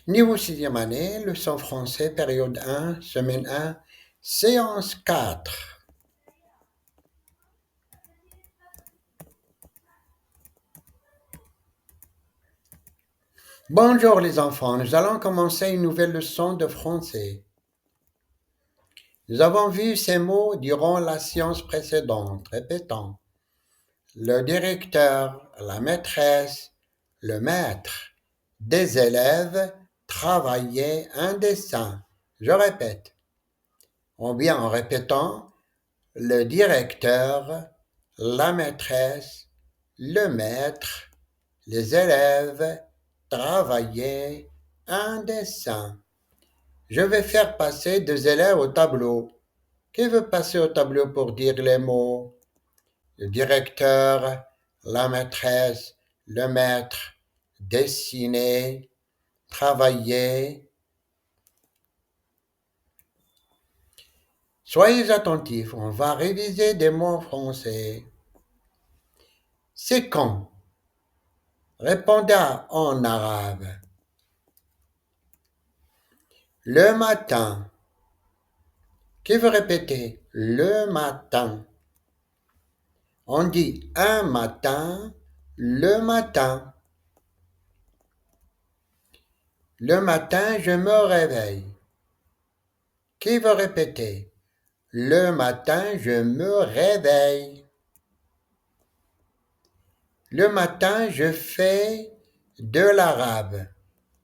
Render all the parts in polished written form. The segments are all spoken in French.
Niveau sixième année, leçon français, période 1, semaine 1, séance 4. Bonjour les enfants, nous allons commencer une nouvelle leçon de français. Nous avons vu ces mots durant la séance précédente. Répétons. Le directeur, la maîtresse, le maître, des élèves travaillaient un dessin. Je répète. Ou bien en répétant, le directeur, la maîtresse, le maître, les élèves travaillaient un dessin. Je vais faire passer deux élèves au tableau. Qui veut passer au tableau pour dire les mots? Le directeur, la maîtresse, le maître, dessiner, travailler. Soyez attentifs, on va réviser des mots français. C'est quand? Répondez en arabe. Le matin. Qui veut répéter? Le matin. On dit un matin, le matin. Le matin, je me réveille. Qui veut répéter? Le matin, je me réveille. Le matin, je fais de l'arabe.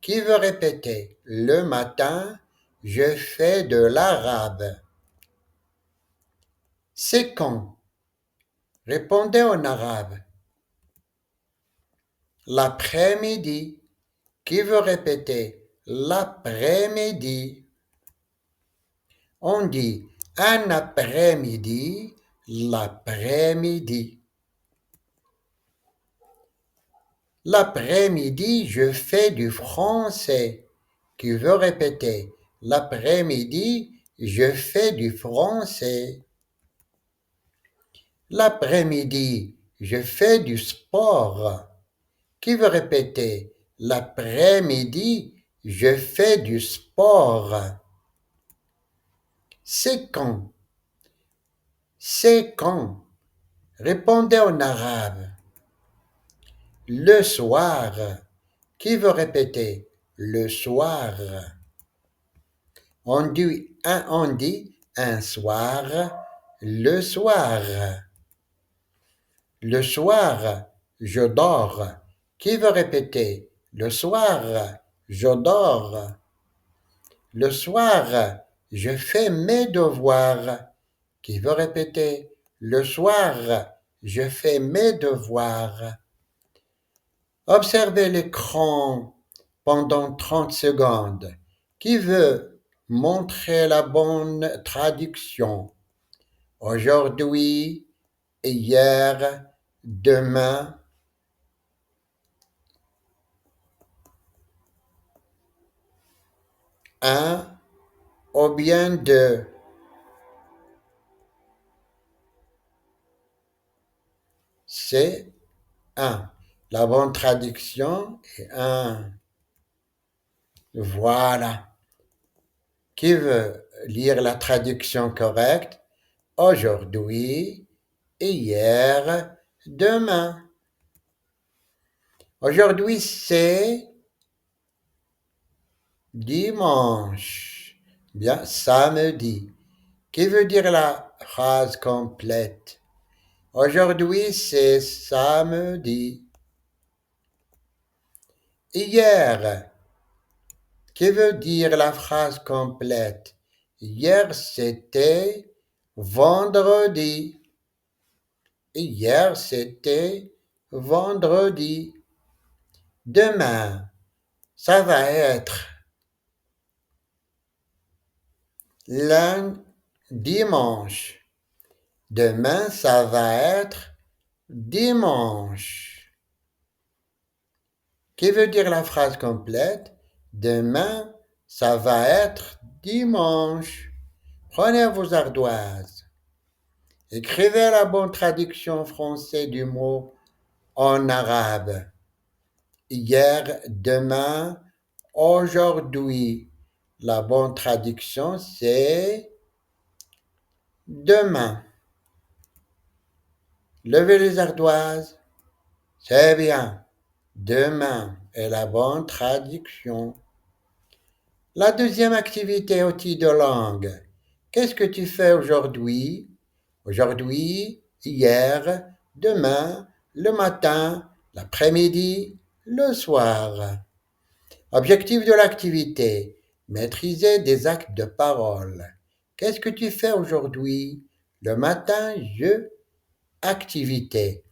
Qui veut répéter? Le matin, je fais de l'arabe. C'est quand? Répondez en arabe. L'après-midi. Qui veut répéter? L'après-midi. On dit un après-midi, l'après-midi. L'après-midi, je fais du français. Qui veut répéter? L'après-midi, je fais du français. L'après-midi, je fais du sport. Qui veut répéter? L'après-midi, je fais du sport. C'est quand? C'est quand? Répondez en arabe. Le soir. Qui veut répéter? Le soir. On dit un soir, le soir. Le soir, je dors. Qui veut répéter? Le soir, je dors. Le soir, je fais mes devoirs. Qui veut répéter? Le soir, je fais mes devoirs. Observez l'écran pendant 30 secondes. Qui veut montrer la bonne traduction? Aujourd'hui, hier, demain. Un ou bien deux. C'est un. La bonne traduction est un. Voilà. Qui veut lire la traduction correcte? Aujourd'hui, hier, demain. Aujourd'hui, c'est dimanche. Bien, samedi. Qui veut dire la phrase complète? Aujourd'hui, c'est samedi. Hier. Qui veut dire la phrase complète? Hier, c'était vendredi. Hier, c'était vendredi. Demain, ça va être lundi, dimanche. Demain, ça va être dimanche. Qui veut dire la phrase complète? Demain, ça va être dimanche. Prenez vos ardoises. Écrivez la bonne traduction française du mot en arabe. Hier, demain, aujourd'hui. La bonne traduction, c'est demain. Levez les ardoises. C'est bien. Demain est la bonne traduction. La deuxième activité outil de langue. Qu'est-ce que tu fais aujourd'hui? Aujourd'hui, hier, demain, le matin, l'après-midi, le soir. Objectif de l'activité. Maîtriser des actes de parole. Qu'est-ce que tu fais aujourd'hui? Le matin, je. Activité.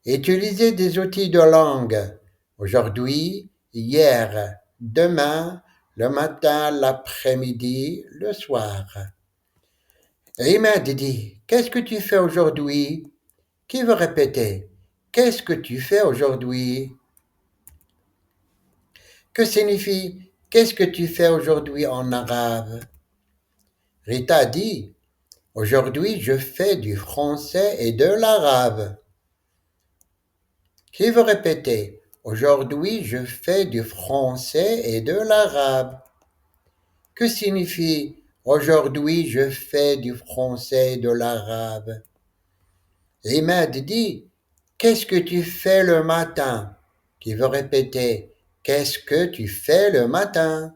Utiliser des outils de langue. Aujourd'hui, hier, demain, le matin, l'après-midi, le soir. Imad dit, qu'est-ce que tu fais aujourd'hui? Qui veut répéter? Qu'est-ce que tu fais aujourd'hui? Que signifie qu'est-ce que tu fais aujourd'hui en arabe? Rita dit, aujourd'hui je fais du français et de l'arabe. Qui veut répéter? Aujourd'hui je fais du français et de l'arabe. Que signifie aujourd'hui je fais du français et de l'arabe? Imad dit, qu'est-ce que tu fais le matin? Qui veut répéter, qu'est-ce que tu fais le matin?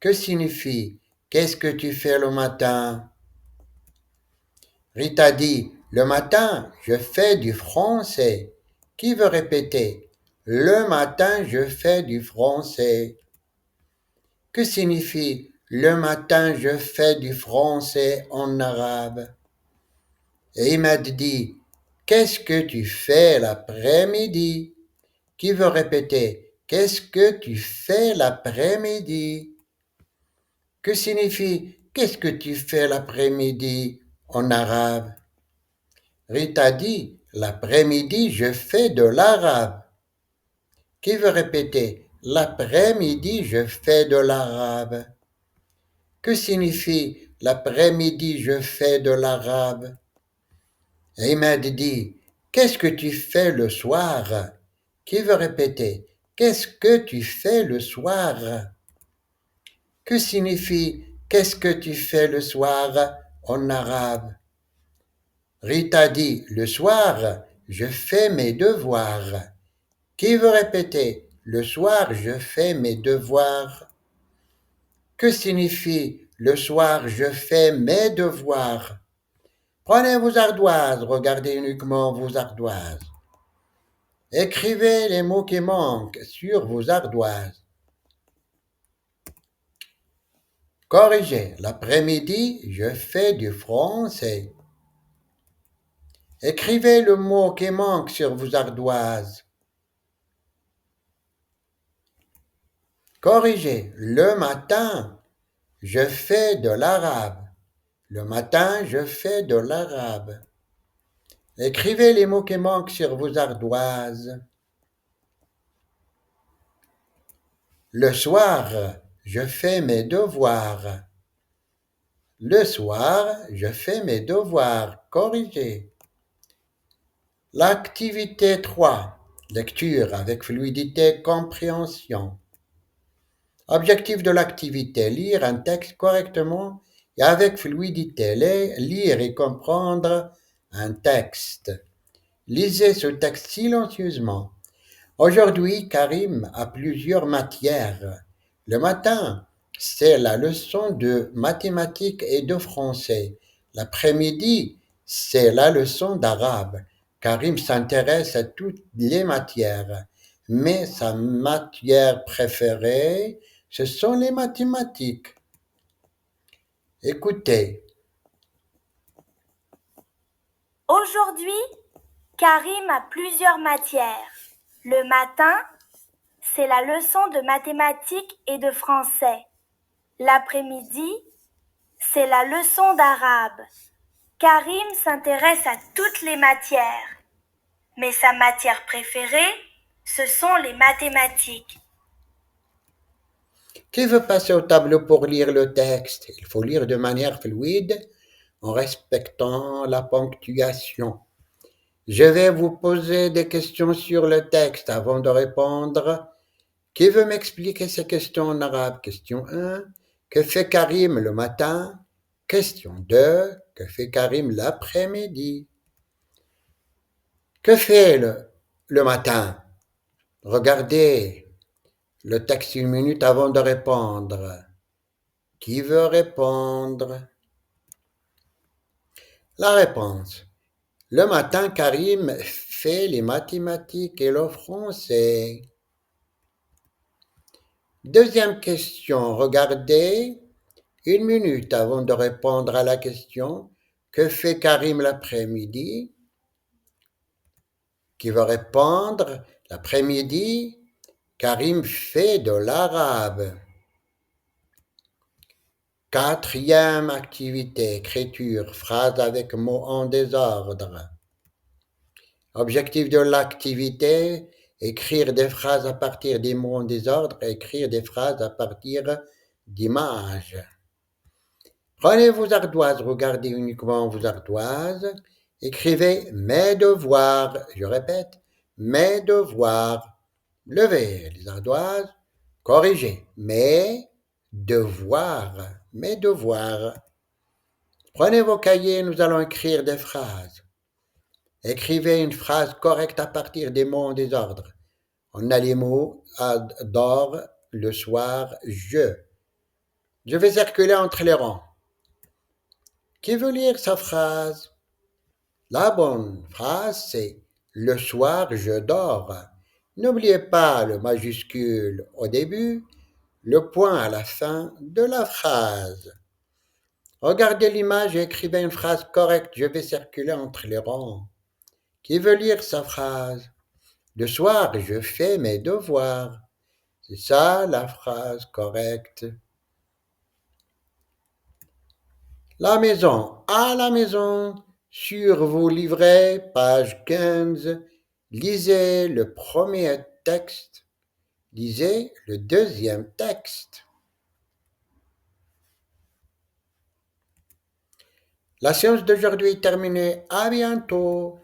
Que signifie, qu'est-ce que tu fais le matin? Rita dit, le matin, je fais du français. Qui veut répéter, le matin, je fais du français? Que signifie, le matin, je fais du français en arabe? Et Imad dit, qu'est-ce que tu fais l'après-midi? Qui veut répéter, qu'est-ce que tu fais l'après-midi? Que signifie, qu'est-ce que tu fais l'après-midi en arabe? Rita dit, l'après-midi, je fais de l'arabe. Qui veut répéter, l'après-midi, je fais de l'arabe? Que signifie, l'après-midi, je fais de l'arabe? Imad dit, qu'est-ce que tu fais le soir? Qui veut répéter, qu'est-ce que tu fais le soir? Que signifie, qu'est-ce que tu fais le soir en arabe? Rita dit, le soir, je fais mes devoirs. Qui veut répéter, le soir, je fais mes devoirs? Que signifie, le soir, je fais mes devoirs? Prenez vos ardoises, regardez uniquement vos ardoises. Écrivez les mots qui manquent sur vos ardoises. Corrigez. L'après-midi, je fais du français. Écrivez le mot qui manque sur vos ardoises. Corrigez. Le matin, je fais de l'arabe. Le matin, je fais de l'arabe. Écrivez les mots qui manquent sur vos ardoises. Le soir, je fais mes devoirs. Le soir, je fais mes devoirs. Corrigez. L'activité 3. Lecture avec fluidité, compréhension. Objectif de l'activité, lire un texte correctement et avec fluidité. Lire et comprendre un texte. Lisez ce texte silencieusement. Aujourd'hui, Karim a plusieurs matières. Le matin, c'est la leçon de mathématiques et de français. L'après-midi, c'est la leçon d'arabe. Karim s'intéresse à toutes les matières, mais sa matière préférée, ce sont les mathématiques. Écoutez. Aujourd'hui, Karim a plusieurs matières. Le matin, c'est la leçon de mathématiques et de français. L'après-midi, c'est la leçon d'arabe. Karim s'intéresse à toutes les matières, mais sa matière préférée, ce sont les mathématiques. Qui veut passer au tableau pour lire le texte? Il faut lire de manière fluide en respectant la ponctuation. Je vais vous poser des questions sur le texte avant de répondre. Qui veut m'expliquer ces questions en arabe? Question 1. Que fait Karim le matin? Question 2. Que fait Karim l'après-midi? Que fait le matin? Regardez le texte une minute avant de répondre. Qui veut répondre? La réponse. Le matin, Karim fait les mathématiques et le français. Deuxième question. Regardez une minute avant de répondre à la question. Que fait Karim l'après-midi? Qui veut répondre? L'après-midi, Karim fait de l'arabe. Quatrième activité, écriture, phrase avec mots en désordre. Objectif de l'activité, écrire des phrases à partir des mots en désordre, écrire des phrases à partir d'images. Prenez vos ardoises, regardez uniquement vos ardoises, écrivez mes devoirs, je répète, mes devoirs. Levez les ardoises, corrigez mes devoirs, mes devoirs. Prenez vos cahiers, nous allons écrire des phrases. Écrivez une phrase correcte à partir des mots en désordre. On a les mots adore, le soir, je. Je vais circuler entre les rangs. Qui veut lire sa phrase? La bonne phrase, c'est le soir, je dors. N'oubliez pas le majuscule au début, le point à la fin de la phrase. Regardez l'image et écrivez une phrase correcte. Je vais circuler entre les rangs. Qui veut lire sa phrase? Le soir, je fais mes devoirs. C'est ça la phrase correcte. La maison. À la maison. Sur vos livrets, page 15. Lisez le premier texte. Lisez le deuxième texte. La séance d'aujourd'hui est terminée. À bientôt.